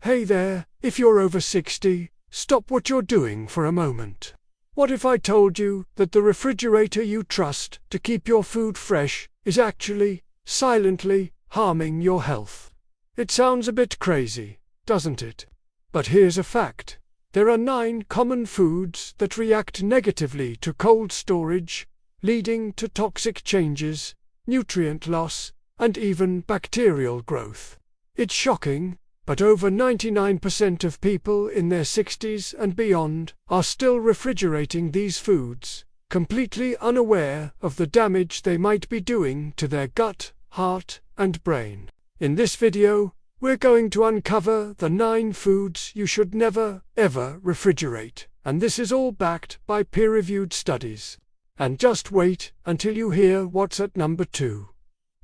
Hey there, if you're over 60, stop what you're doing for a moment. What if I told you that the refrigerator you trust to keep your food fresh is actually, silently, harming your health? It sounds a bit crazy, doesn't it? But here's a fact. There are 9 common foods that react negatively to cold storage, leading to toxic changes, nutrient loss, and even bacterial growth. It's shocking, but over 99% of people in their 60s and beyond are still refrigerating these foods, completely unaware of the damage they might be doing to their gut, heart, and brain. In this video, we're going to uncover the 9 foods you should never, ever refrigerate, and this is all backed by peer-reviewed studies. And just wait until you hear what's at number 2.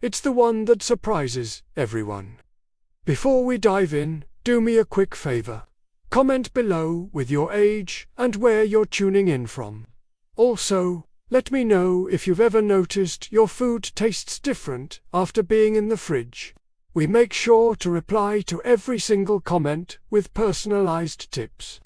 It's the one that surprises everyone. Before we dive in, do me a quick favor. Comment below with your age and where you're tuning in from. Also, let me know if you've ever noticed your food tastes different after being in the fridge. We make sure to reply to every single comment with personalized tips.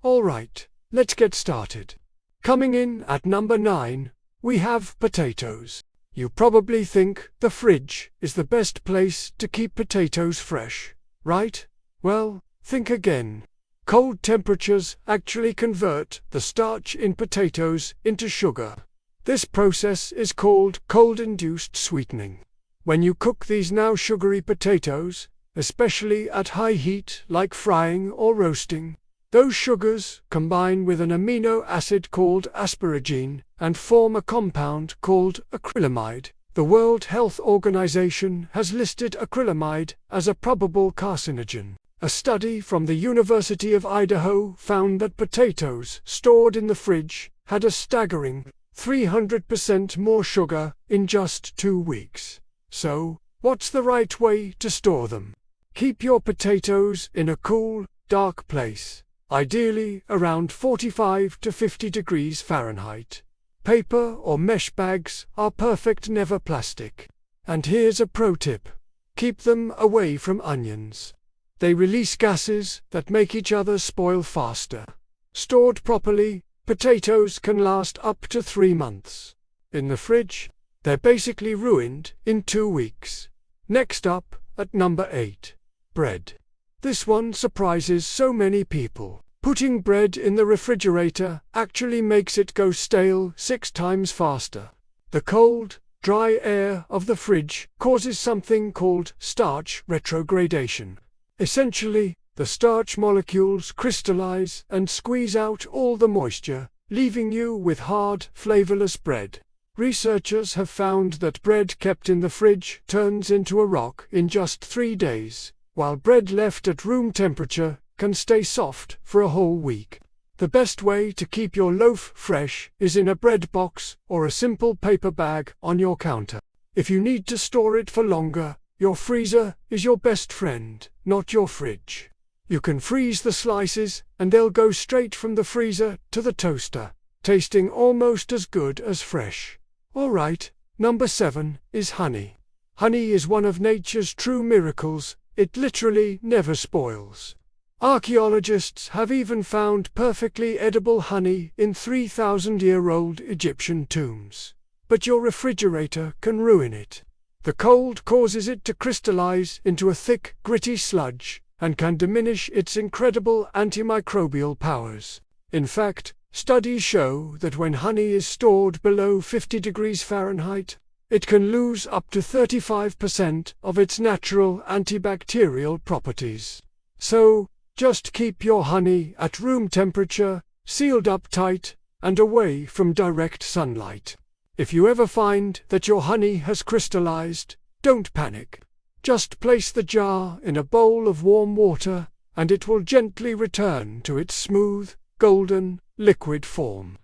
Alright, let's get started. Coming in at number 9, we have potatoes. You probably think the fridge is the best place to keep potatoes fresh, right? Well, think again. Cold temperatures actually convert the starch in potatoes into sugar. This process is called cold-induced sweetening. When you cook these now sugary potatoes, especially at high heat like frying or roasting, those sugars combine with an amino acid called asparagine and form a compound called acrylamide. The World Health Organization has listed acrylamide as a probable carcinogen. A study from the University of Idaho found that potatoes stored in the fridge had a staggering 300% more sugar in just 2 weeks. So, what's the right way to store them? Keep your potatoes in a cool, dark place. Ideally around 45 to 50 degrees Fahrenheit. Paper or mesh bags are perfect, never plastic. And here's a pro tip. Keep them away from onions. They release gases that make each other spoil faster. Stored properly, potatoes can last up to 3 months. In the fridge, they're basically ruined in 2 weeks. Next up, at number 8, bread. This one surprises so many people. Putting bread in the refrigerator actually makes it go stale 6 times faster. The cold, dry air of the fridge causes something called starch retrogradation. Essentially, the starch molecules crystallize and squeeze out all the moisture, leaving you with hard, flavorless bread. Researchers have found that bread kept in the fridge turns into a rock in just 3 days, while bread left at room temperature can stay soft for a whole week. The best way to keep your loaf fresh is in a bread box or a simple paper bag on your counter. If you need to store it for longer, your freezer is your best friend, not your fridge. You can freeze the slices and they'll go straight from the freezer to the toaster, tasting almost as good as fresh. Alright, number 7 is honey. Honey is one of nature's true miracles. It literally never spoils. Archaeologists have even found perfectly edible honey in 3,000-year-old Egyptian tombs. But your refrigerator can ruin it. The cold causes it to crystallize into a thick, gritty sludge and can diminish its incredible antimicrobial powers. In fact, studies show that when honey is stored below 50 degrees Fahrenheit, it can lose up to 35% of its natural antibacterial properties. So, just keep your honey at room temperature, sealed up tight, and away from direct sunlight. If you ever find that your honey has crystallized, don't panic. Just place the jar in a bowl of warm water, and it will gently return to its smooth, golden, liquid form.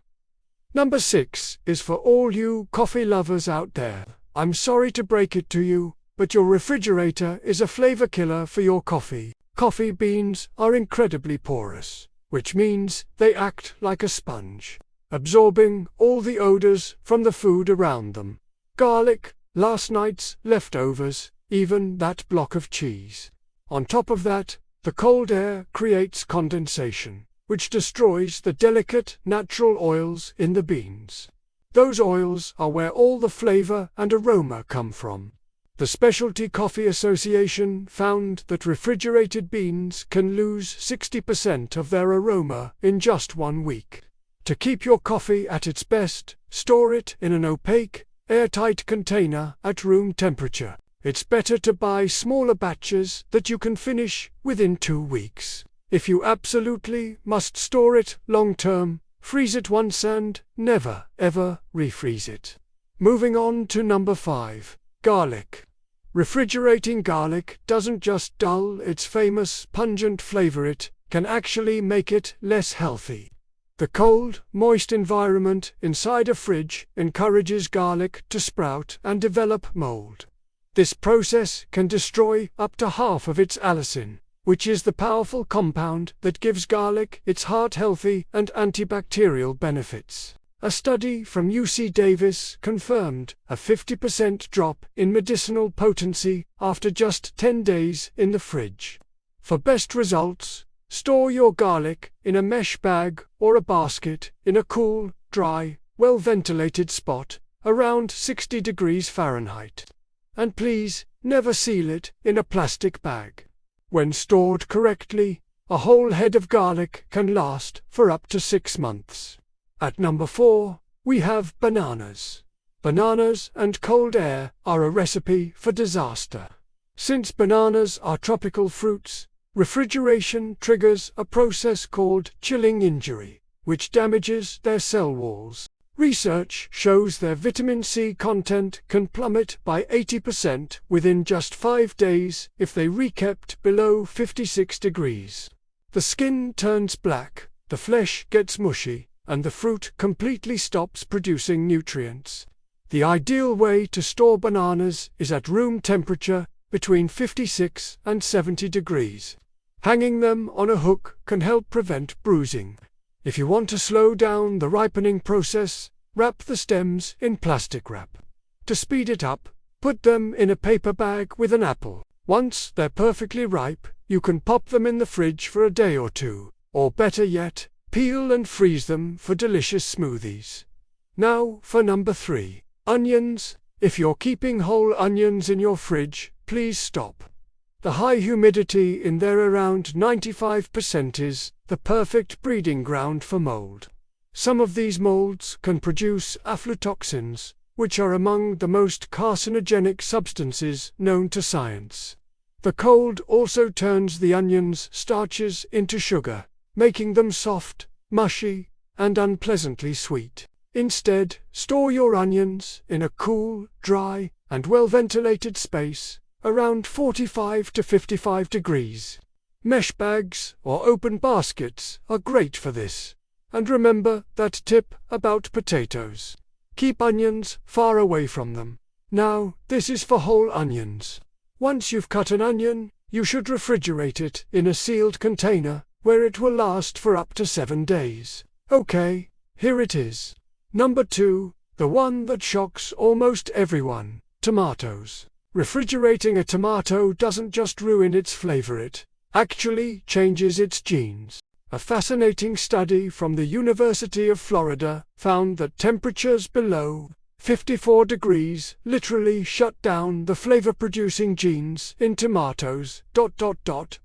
Number 6 is for all you coffee lovers out there. I'm sorry to break it to you, but your refrigerator is a flavor killer for your coffee. Coffee beans are incredibly porous, which means they act like a sponge, absorbing all the odors from the food around them. Garlic, last night's leftovers, even that block of cheese. On top of that, The cold air creates condensation, which destroys the delicate, natural oils in the beans. Those oils are where all the flavor and aroma come from. The Specialty Coffee Association found that refrigerated beans can lose 60% of their aroma in just 1 week. To keep your coffee at its best, store it in an opaque, airtight container at room temperature. It's better to buy smaller batches that you can finish within 2 weeks. If you absolutely must store it long term, freeze it once and never, ever refreeze it. Moving on to number 5, garlic. Refrigerating garlic doesn't just dull its famous pungent flavor, it can actually make it less healthy. The cold, moist environment inside a fridge encourages garlic to sprout and develop mold. This process can destroy up to half of its allicin, which is the powerful compound that gives garlic its heart-healthy and antibacterial benefits. A study from UC Davis confirmed a 50% drop in medicinal potency after just 10 days in the fridge. For best results, store your garlic in a mesh bag or a basket in a cool, dry, well-ventilated spot around 60 degrees Fahrenheit. And please, never seal it in a plastic bag. When stored correctly, a whole head of garlic can last for up to 6 months. At number 4, we have bananas. Bananas and cold air are a recipe for disaster. Since bananas are tropical fruits, refrigeration triggers a process called chilling injury, which damages their cell walls. Research shows their vitamin C content can plummet by 80% within just 5 days if they re-kept below 56 degrees. The skin turns black, the flesh gets mushy, and the fruit completely stops producing nutrients. The ideal way to store bananas is at room temperature between 56 and 70 degrees. Hanging them on a hook can help prevent bruising. If you want to slow down the ripening process, wrap the stems in plastic wrap. To speed it up, put them in a paper bag with an apple. Once they're perfectly ripe, you can pop them in the fridge for a day or 2, or better yet, peel and freeze them for delicious smoothies. Now for number 3, onions. If you're keeping whole onions in your fridge, please stop. The high humidity in there around 95% is the perfect breeding ground for mold. Some of these molds can produce aflatoxins, which are among the most carcinogenic substances known to science. The cold also turns the onions' starches into sugar, making them soft, mushy, and unpleasantly sweet. Instead, store your onions in a cool, dry, and well-ventilated space, around 45 to 55 degrees. Mesh bags or open baskets are great for this. And remember that tip about potatoes. Keep onions far away from them. Now, this is for whole onions. Once you've cut an onion, you should refrigerate it in a sealed container, where it will last for up to 7 days. Okay, here it is. Number 2, the one that shocks almost everyone, tomatoes. Refrigerating a tomato doesn't just ruin its flavor, it actually changes its genes. A fascinating study from the University of Florida found that temperatures below 54 degrees literally shut down the flavor-producing genes in tomatoes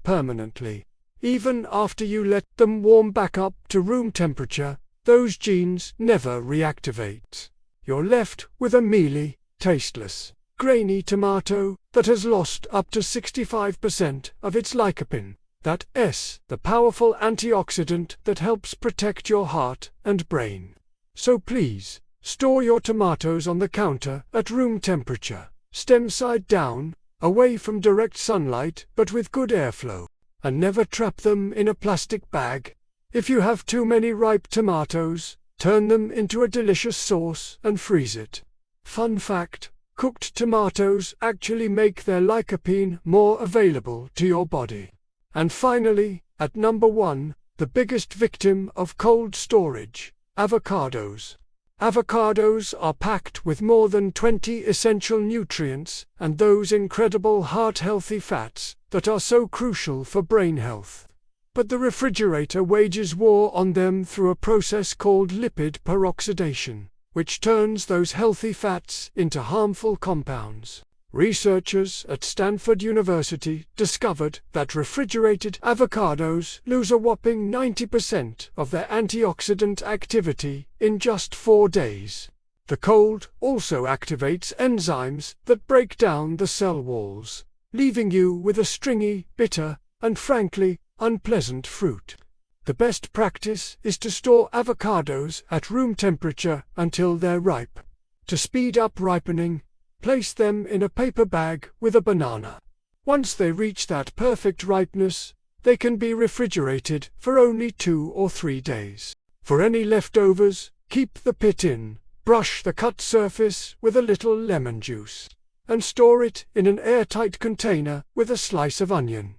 permanently. Even after you let them warm back up to room temperature, those genes never reactivate. You're left with a mealy, tasteless, grainy tomato that has lost up to 65% of its lycopene. That's the powerful antioxidant that helps protect your heart and brain. So please, store your tomatoes on the counter at room temperature, stem side down, away from direct sunlight but with good airflow, and never trap them in a plastic bag. If you have too many ripe tomatoes, turn them into a delicious sauce and freeze it. Fun fact: cooked tomatoes actually make their lycopene more available to your body. And finally, at number 1, the biggest victim of cold storage, avocados. Avocados are packed with more than 20 essential nutrients and those incredible heart-healthy fats that are so crucial for brain health. But the refrigerator wages war on them through a process called lipid peroxidation, which turns those healthy fats into harmful compounds. Researchers at Stanford University discovered that refrigerated avocados lose a whopping 90% of their antioxidant activity in just 4 days. The cold also activates enzymes that break down the cell walls, leaving you with a stringy, bitter, and frankly, unpleasant fruit. The best practice is to store avocados at room temperature until they're ripe. To speed up ripening, place them in a paper bag with a banana. Once they reach that perfect ripeness, they can be refrigerated for only 2 or 3 days. For any leftovers, keep the pit in, brush the cut surface with a little lemon juice, and store it in an airtight container with a slice of onion.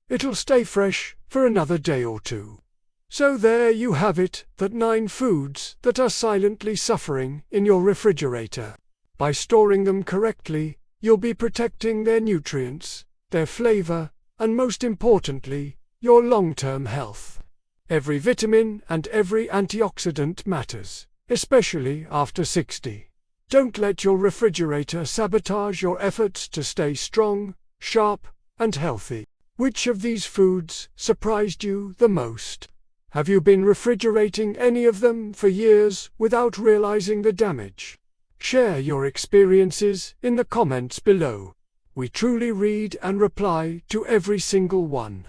It'll stay fresh for another day or 2. So there you have it, that 9 foods that are silently suffering in your refrigerator. By storing them correctly, you'll be protecting their nutrients, their flavor, and most importantly, your long-term health. Every vitamin and every antioxidant matters, especially after 60. Don't let your refrigerator sabotage your efforts to stay strong, sharp, and healthy. Which of these foods surprised you the most? Have you been refrigerating any of them for years without realizing the damage? Share your experiences in the comments below. We truly read and reply to every single one.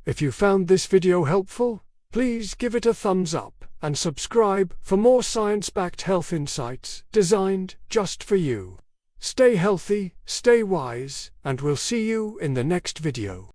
If you found this video helpful, please give it a thumbs up and subscribe for more science-backed health insights designed just for you. Stay healthy, stay wise, and we'll see you in the next video.